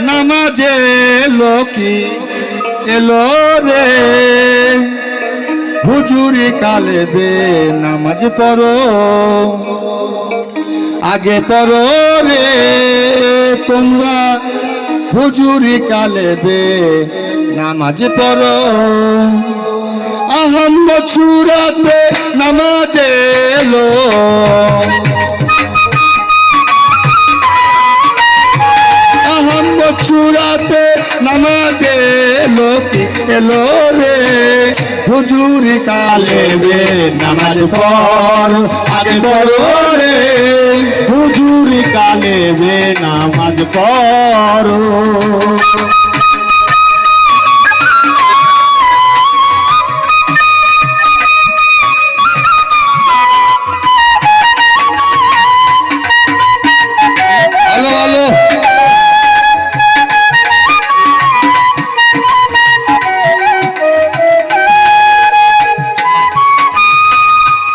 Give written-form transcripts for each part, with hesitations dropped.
নামাজে লোকি এলো রে হুজুরি কালেবে নামাজ পড়ো আগে পড়ো রে তোমরা হুজুরি কালেবে নামাজ পড়ো আহম্মদ সুরাতে নামাজ এলো আহম্মদ সুরাতে নামাজ এলো কি এলো রে হুজুরি কালেবে নামাজ পড়ো আগে পড়ো রে হুজুরি কালেবে নামাজ পড়ো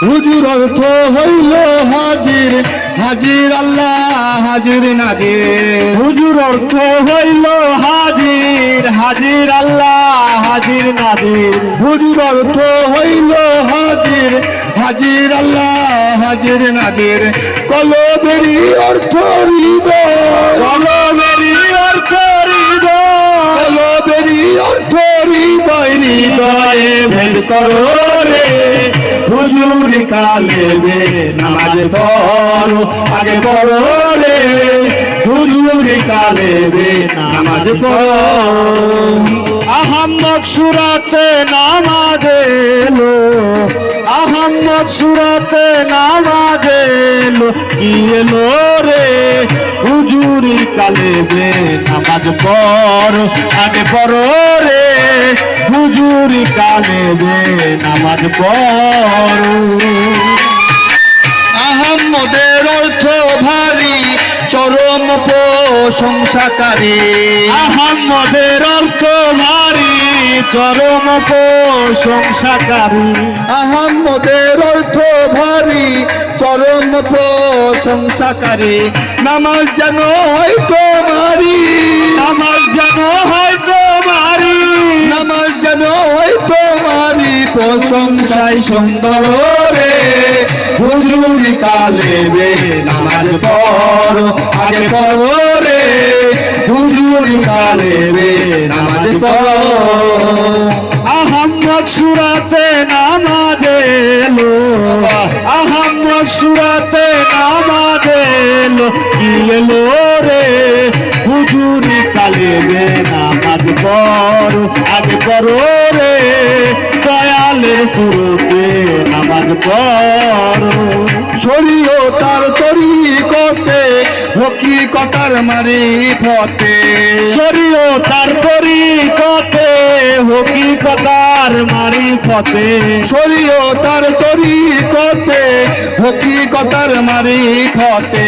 হুজুর অর্থ হইল হাজির হাজির আল্লাহ হাজির নাজির হুজুর অর্থ হইল হাজির হাজির আল্লাহ হাজির নাজির হুজুর অর্থ হইল হাজির হাজির আল্লাহ হাজির নাজির কলবেরই অর্থ হৃদয় কলবেরই অর্থ হৃদয় কলবেরই অর্থ হৃদয় হৃদয়ে ভেদ করো রে হুজুরি কালেবে নামাজ পড়ো আগে পড়ো রে হুজুরি কালেবে নামাজ পড়ো আহম্মদ সুরাতে নামাজ এলো আহম্মদ সুরাতে নামাজ এলো কি এলো রে হুজুরি কালেবে নামাজ পড়ো আগে পড়ো রে হুজুরি কালেবে নামাজ পড়ো আহম্মদের অর্থ ভারী চরম প্রশংসাকারী আহম্মদের অর্থ ভারী চরম প্রশংসাকারী আহম্মদের অর্থ ভারী চরম প্রশংসাকারী নামাজ যেন হয় তোমারি নামাজ যেন হয় তোমারি নামাজ যেন হয় তোমারি প্রশংসায় সুন্দর রে হুজুরি কালেবে নামাজ পড়ো আগে পড়ো রে হুজুরি কালেবে নামাজ পড়ো আহম্মদ সুরাতে নামাজ এলো আহম্মদ সুরাতে নামাজ এলো কি এলো রে হুজুরি কালেবে নামাজ পড়ো আগে পড়ো রে দয়ালের সুরতে নামাজ পড়ো শরীয়তার তরিকতে হকিকতার মারিফতে শরীয়তার তরিকতে হকিকতার মারিফতে শরীয়তার তরিকতে হকিকতার মারিফতে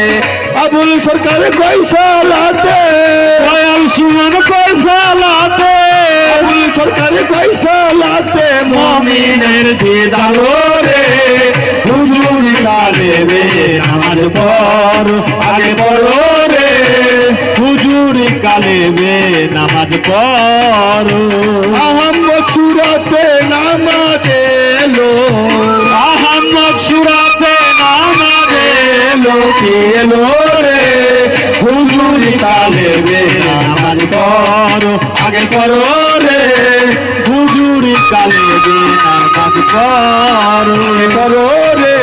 আবুল সরকার কয়সালাতে দয়াল সুমন কয়সালাতে আবুল সরকার কয়সালাতে মুমিনের দিদার রে হুজুরি কালেবে নামাজ পড়ো আগে পড়ো রে হুজুরি কালেবে নামাজ পড়ো আহম্মদ সুরাতে নামাজ এলো আহম্মদ সুরাতে নামাজ এলো কি এলো রে হুজুরি কালেবে নামাজ পড়ো আগে পড়ো রে হুজুরি কালেবে নামাজ পড়ো আগে পড়ো রে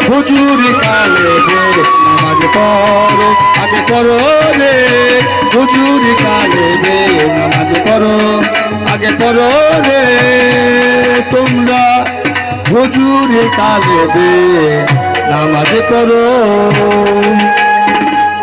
হুজুরি কালেবে নামাজ পড়ো আগে পড়ো রে হুজুরি কালেবে নামাজ পড়ো আগে পড়ো রে তোমরা হুজুরি কালেবে নামাজ পড়ো